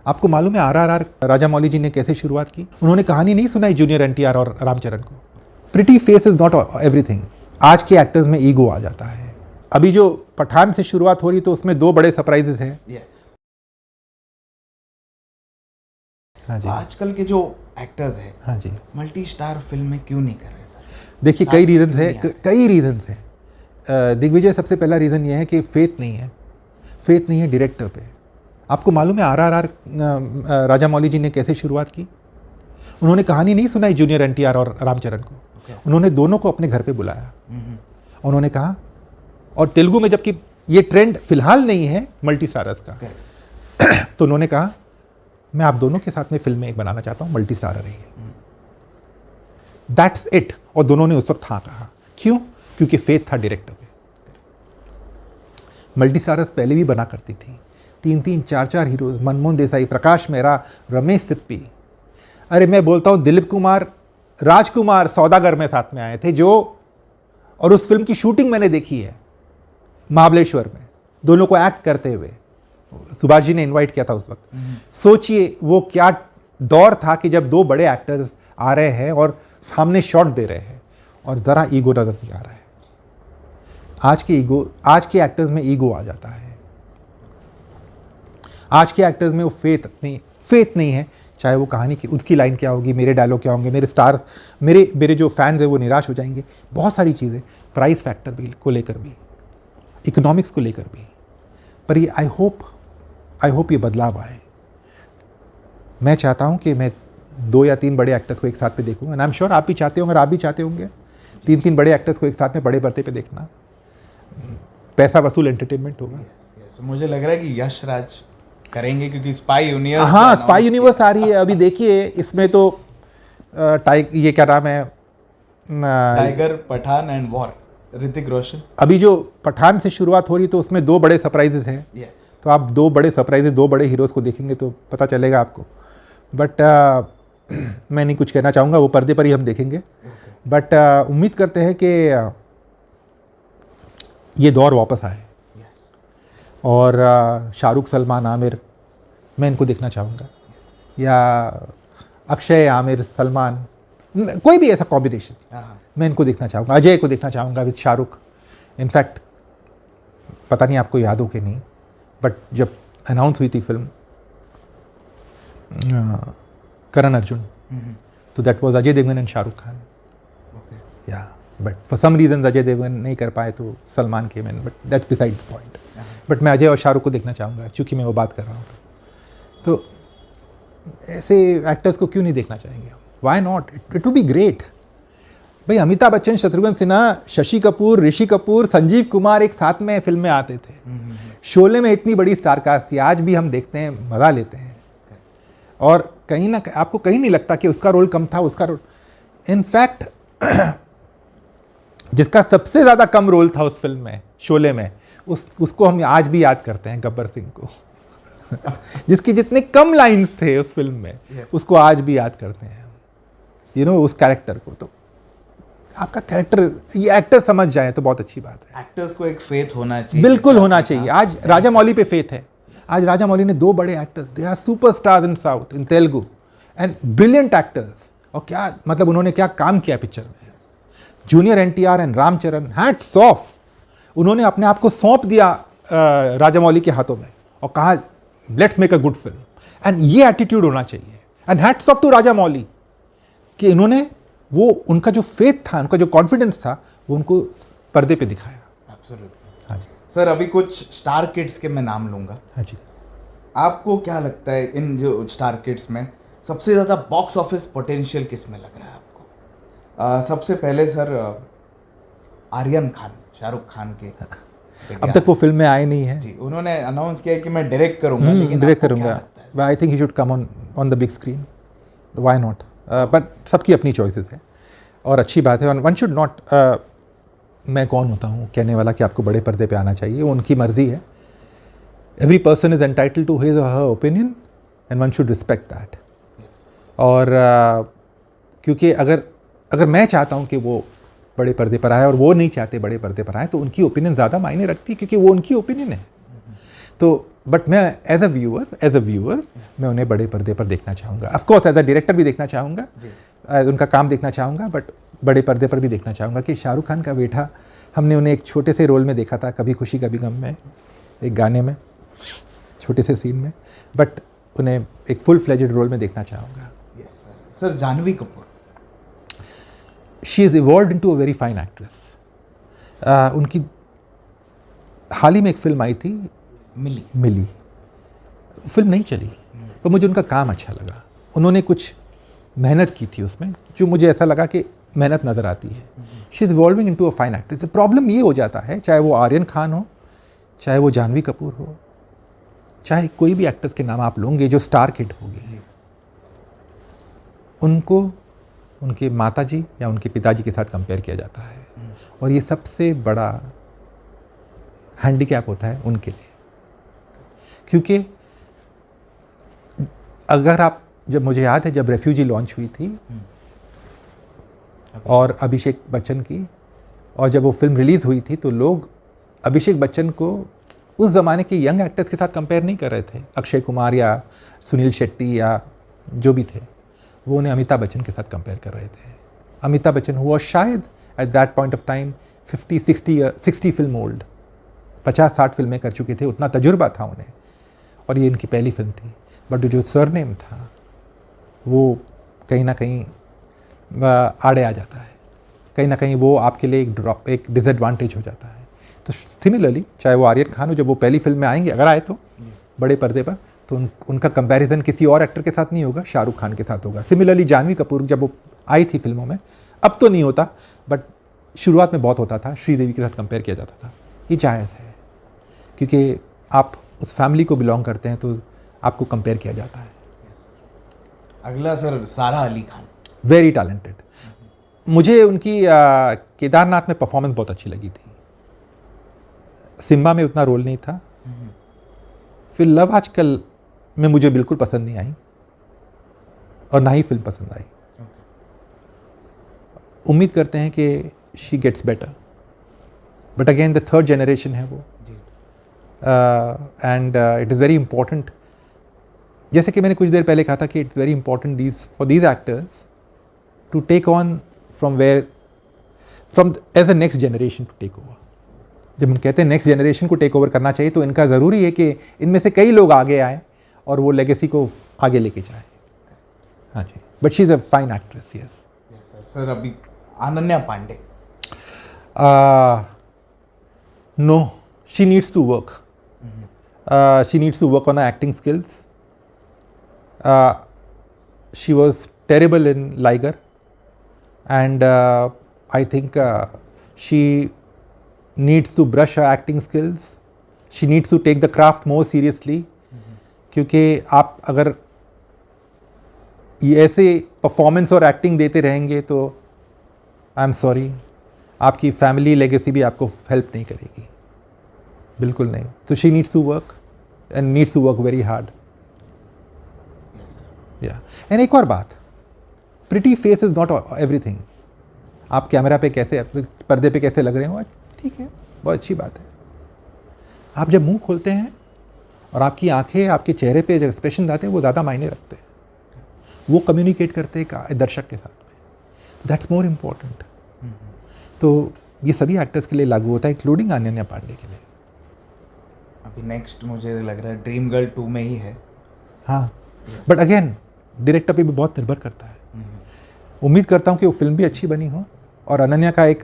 आपको मालूम है RRR राजामौली जी ने कैसे शुरुआत की? उन्होंने कहानी नहीं सुनाई जूनियर NTR और रामचरण को। Pretty face is not everything. आज के एक्टर्स में ईगो आ जाता है। अभी जो पठान से शुरुआत हो रही तो उसमें 2 बड़े सरप्राइजेस हैं। यस। हाँ जी। आजकल के जो एक्टर्स हैं, हाँ जी, मल्टी स्टार फिल्म में क्यों नहीं कर रहे सर? देखिए कई रीजंस हैं। दिग्विजय सबसे पहला रीज़न ये है कि फेथ नहीं है डायरेक्टर पे। आपको मालूम है RRR राजामौली जी ने कैसे शुरुआत की? उन्होंने कहानी नहीं सुनाई जूनियर NTR और रामचरण को। उन्होंने दोनों को अपने घर पे बुलाया। उन्होंने कहा, और तेलुगु में जबकि ये ट्रेंड फिलहाल नहीं है मल्टी स्टारर्स का, तो उन्होंने कहा मैं आप दोनों के साथ में फिल्म एक बनाना चाहता हूँ, मल्टी स्टारर है। That's it. और दोनों ने उस वक्त हाँ कहा। क्यों? क्योंकि फेथ था डायरेक्टर पे। मल्टी स्टारर्स पहले भी बना करती थी, 3-3, 4-4 हीरोज, मनमोहन देसाई, प्रकाश मेहरा, रमेश सिप्पी। अरे मैं बोलता हूँ दिलीप कुमार, राजकुमार सौदागर में साथ में आए थे और उस फिल्म की शूटिंग मैंने देखी है महाबलेश्वर में, दोनों को एक्ट करते हुए। सुभाष जी ने इनवाइट किया था उस वक्त। सोचिए वो क्या दौर था कि जब 2 बड़े एक्टर्स आ रहे हैं और सामने शॉट दे रहे हैं और ज़रा ईगो नजर नहीं आ रहा है। आज के एक्टर्स में ईगो आ जाता है। आज के एक्टर्स में वो फेथ नहीं है। चाहे वो कहानी की उसकी लाइन क्या होगी, मेरे डायलॉग क्या होंगे, मेरे स्टार्स, मेरे जो फैंस हैं वो निराश हो जाएंगे। बहुत सारी चीज़ें, प्राइस फैक्टर भी को लेकर भी, इकोनॉमिक्स को लेकर भी। पर ये आई होप ये बदलाव आए। मैं चाहता हूँ कि मैं 2 या 3 बड़े एक्टर्स को एक साथ में देखूँगा। एंड आई एम श्योर आप भी चाहते होंगे, आप भी चाहते होंगे 3-3 बड़े एक्टर्स को एक साथ में बड़े पर्दे पे देखना। पैसा वसूल एंटरटेनमेंट होगा। मुझे लग रहा है कि यश राज करेंगे, क्योंकि स्पाई यूनिवर्स, हाँ स्पाई यूनिवर्स आ रही है। अभी देखिए इसमें तो ये क्या नाम है, Tiger, Pathaan and War, Hrithik Roshan. अभी जो पठान से शुरुआत हो रही तो उसमें 2 बड़े सरप्राइजेस हैं। यस। तो आप 2 बड़े सरप्राइजेस, 2 बड़े हीरोज़ को देखेंगे तो पता चलेगा आपको। बट मैं नहीं कुछ कहना चाहूँगा, वो पर्दे पर ही हम देखेंगे। बट उम्मीद करते हैं कि ये दौर वापस आए। और शाहरुख, सलमान, आमिर, मैं इनको देखना चाहूँगा। या अक्षय, आमिर, सलमान, कोई भी ऐसा कॉम्बिनेशन मैं इनको देखना चाहूँगा। अजय को देखना चाहूँगा विद शाहरुख। इनफैक्ट पता नहीं आपको याद हो कि नहीं, बट जब अनाउंस हुई थी फिल्म करण अर्जुन, तो that was Ajay Devgn and Shahrukh Khan. Yeah but for some reason Ajay Devgn नहीं कर पाए तो Salman came in, but that's beside the point. But मैं अजय और शाहरुख को देखना चाहूँगा, क्योंकि मैं वो बात कर रहा हूँ। तो ऐसे एक्टर्स को क्यों नहीं देखना चाहेंगे? Why not? It will be great. भाई अमिताभ बच्चन, शत्रुघ्न सिन्हा, शशि कपूर, ऋषि कपूर, संजीव कुमार एक साथ में फिल्म में आते थे। शोले में इतनी बड़ी स्टार कास्ट थी। आज भी हम देखते हैं, मज़ा लेते हैं। और कहीं ना आपको कहीं नहीं लगता कि उसका रोल कम था, उसका रोल। इनफैक्ट जिसका सबसे ज़्यादा कम रोल था उस फिल्म में, शोले में, उसको हम आज भी याद करते हैं, गब्बर सिंह को। जिसके जितने कम लाइंस थे उस फिल्म में, उसको आज भी याद करते हैं। उस कैरेक्टर को। तो आपका कैरेक्टर, ये एक्टर समझ जाए तो बहुत अच्छी बात है। एक्टर्स को एक फेथ होना चाहिए, बिल्कुल होना चाहिए। आज राजामौली पे फेथ है। आज राजामौली ने 2 बड़े actors, they are superstars in south, in Telugu, and brilliant actors. और क्या मतलब उन्होंने क्या काम किया पिक्चर में। Junior NTR and Ramcharan, hats off. उन्होंने अपने आप को सौंप दिया राजामौली के हाथों में और कहा let's make a good film. And ये एटीट्यूड होना चाहिए। And hats off to Rajamouli कि इन्होंने वो उनका जो फेथ था, उनका जो कॉन्फिडेंस था, वो उनको पर्दे पे दिखाया। एब्सोल्युटली। हाँ जी सर, अभी कुछ स्टार किड्स के मैं नाम लूँगा। हाँ जी। आपको क्या लगता है इन जो स्टार किड्स में सबसे ज़्यादा बॉक्स ऑफिस पोटेंशियल किस में लग रहा है आपको? सबसे पहले सर, आर्यन खान, शाहरुख खान के। अब तक वो फिल्म में आए नहीं है जी। उन्होंने अनाउंस किया कि मैं डायरेक्ट करूँगा, लेकिन डायरेक्ट करूँगा। I think he should come on the big screen. Why not? But सबकी अपनी चॉइसेस है और अच्छी बात है। और वन शुड नॉट, मैं कौन होता हूँ कहने वाला कि आपको बड़े पर्दे पे आना चाहिए? वो उनकी मर्जी है। Every person is entitled to his or her opinion and one should respect that. और क्योंकि अगर मैं चाहता हूँ कि वो बड़े पर्दे पर आए और वो नहीं चाहते बड़े पर्दे पर आए, तो उनकी ओपिनियन ज़्यादा मायने रखती है, क्योंकि वो उनकी ओपिनियन है। तो बट मैं एज अ व्यूअर मैं उन्हें बड़े पर्दे पर देखना चाहूँगा. Of course as a director भी देखना चाहूँगा, उनका काम देखना चाहूँगा, बट बड़े पर्दे पर भी देखना चाहूँगा कि शाहरुख खान का बेटा, हमने उन्हें एक छोटे से रोल में देखा था, कभी खुशी कभी गम में, एक गाने में, छोटे से सीन में, बट उन्हें एक फुल फ्लेजेड रोल में देखना चाहूँगा. Yes sir. Janhvi Kapoor, she is evolve into a very fine actress. उनकी हाल ही में एक फिल्म आई थी मिली. फिल्म नहीं चली, तो मुझे उनका काम अच्छा लगा. उन्होंने कुछ मेहनत की थी उसमें, जो मुझे ऐसा लगा कि मेहनत नज़र आती है. She is evolving into a fine actress. Problem ये हो जाता है, चाहे वो आर्यन खान हो, चाहे वो जानवी कपूर हो, चाहे कोई भी एक्ट्रेस के नाम आप लोगे जो स्टार किड हो गए, उनको उनके माताजी या उनके पिताजी के साथ कंपेयर किया जाता है. और ये सबसे बड़ा हैंडीकैप होता है उनके लिए, क्योंकि अगर आप, जब मुझे याद है जब रेफ्यूजी लॉन्च हुई थी और अभिषेक बच्चन की, और जब वो फिल्म रिलीज़ हुई थी, तो लोग अभिषेक बच्चन को उस ज़माने के यंग एक्टर्स के साथ कंपेयर नहीं कर रहे थे. अक्षय कुमार या सुनील शेट्टी या जो भी थे, वो उन्हें अमिताभ बच्चन के साथ कंपेयर कर रहे थे. अमिताभ बच्चन हुआ शायद at that point of time 50-60 film old, 50-60 फिल्में कर चुके थे, उतना तजुर्बा था उन्हें, और ये इनकी पहली फिल्म थी. बट जो सरनेम था वो कहीं ना कहीं आड़े आ जाता है, कहीं ना कहीं वो आपके लिए एक डिसएडवांटेज हो जाता है. तो सिमिलरली चाहे वो आर्यन खान हो, जब वो पहली फिल्म में आएंगे, अगर आए तो बड़े पर्दे पर, तो उनका कंपैरिजन किसी और एक्टर के साथ नहीं होगा, शाहरुख खान के साथ होगा. सिमिलरली जानवी कपूर जब वो आई थी फिल्मों में, अब तो नहीं होता, बट शुरुआत में बहुत होता था, श्रीदेवी के साथ कंपेयर किया जाता था. ये जायज़ है, क्योंकि आप उस फैमिली को बिलोंग करते हैं, तो आपको कंपेयर किया जाता है. अगला सर, सारा अली खान. Very talented. मुझे उनकी केदारनाथ में परफॉर्मेंस बहुत अच्छी लगी थी. सिम्बा में उतना रोल नहीं था. फिर लव आजकल में मुझे बिल्कुल पसंद नहीं आई, और ना ही फिल्म पसंद आई. उम्मीद करते हैं कि she gets better, but again the third generation है वो, and it is very important. जैसे कि मैंने कुछ देर पहले कहा था कि it's very important for these actors to take on from as a next generation to take over. जब हम कहते हैं नेक्स्ट जनरेशन को टेक ओवर करना चाहिए, तो इनका ज़रूरी है कि इनमें से कई लोग आगे आए और वो लेगेसी को आगे लेके जाए. हाँ जी, but she is a fine actress. Yes sir. अभी Ananya Panday. No, she needs to work. She needs to work on her acting skills. She was terrible in Liger, and I think she needs to brush her acting skills. She needs to take the craft more seriously. क्योंकि आप अगर ये ऐसे performance और acting देते रहेंगे, तो I am sorry, आपकी फैमिली लेगेसी भी आपको हेल्प नहीं करेगी, बिल्कुल नहीं. तो she needs to work and needs to work very hard. Yeah and एक और बात, pretty face is not everything. आप कैमरा पे कैसे, पर्दे पे कैसे लग रहे हो, ठीक है, बहुत अच्छी बात है. आप जब मुंह खोलते हैं और आपकी आंखें, आपके चेहरे पे जो एक्सप्रेशन आते हैं, वो ज़्यादा मायने रखते हैं. वो कम्युनिकेट करते हैं दर्शक के साथ में. That's more important. तो ये सभी एक्टर्स के लिए लागू होता है, इंक्लूडिंग अनन्या पांडे के लिए. अभी नेक्स्ट मुझे लग रहा है ड्रीम गर्ल 2 में ही है. हाँ, बट अगेन डायरेक्टर पे भी बहुत निर्भर करता है. उम्मीद करता हूँ कि वो फिल्म भी अच्छी बनी हो, और अनन्या का एक,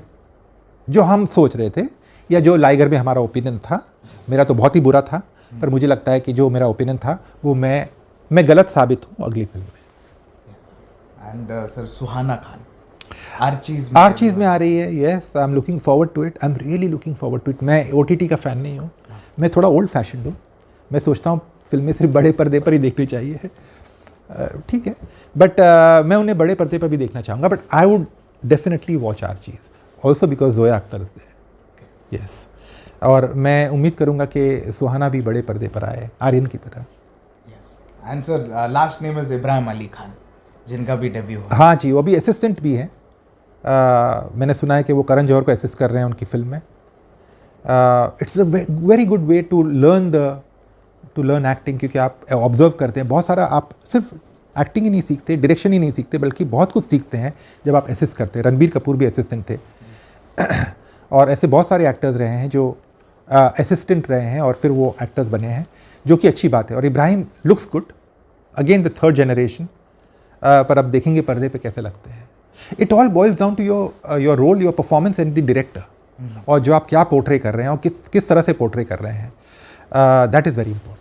जो हम सोच रहे थे या जो लाइगर में हमारा ओपिनियन था, मेरा तो बहुत ही बुरा था, पर मुझे लगता है कि जो मेरा ओपिनियन था वो मैं गलत साबित हूँ अगली फिल्म में. And sir, Suhana Khan Archies में आ रही है. Yes, I am looking forward to it. I am really looking forward to it. मैं OTT का फ़ैन नहीं हूँ, मैं थोड़ा ओल्ड फैशन हूँ. मैं सोचता हूँ फिल्में सिर्फ बड़े पर्दे पर ही देखनी चाहिए. ठीक है, बट मैं उन्हें बड़े पर्दे पर भी देखना चाहूँगा. But I would definitely watch Archies also because Zoya Akhtar is there. Yes, और मैं उम्मीद करूँगा कि सुहाना भी बड़े पर्दे पर आए, आर्यन की तरह. And sir, last name is Ibrahim Ali Khan, जिनका भी डेब्यू हुआ. हाँ जी, वो भी असिस्टेंट भी हैं. मैंने सुना है कि वो करण जौहर को असिस्ट कर रहे हैं उनकी फिल्म में. It's a very good way to learn the to learn acting, क्योंकि आप ऑब्जर्व करते हैं बहुत सारा, आप सिर्फ एक्टिंग ही नहीं सीखते, डायरेक्शन ही नहीं सीखते, बल्कि बहुत कुछ सीखते हैं जब आप असिस्ट करते हैं। रणबीर कपूर भी असिस्टेंट थे और ऐसे बहुत सारे एक्टर्स रहे हैं जो असिस्टेंट रहे हैं और फिर वो एक्टर्स बने हैं, जो कि अच्छी बात है। और Ibrahim looks good, again the third generation, पर अब देखेंगे पर्दे पे कैसे लगते हैं। It all boils down to your role, your performance and the director, और जो आप क्या पोर्ट्रे कर रहे हैं और किस तरह से पोर्ट्रे कर रहे हैं, दैट इज़ वेरी इंपॉर्टेंट।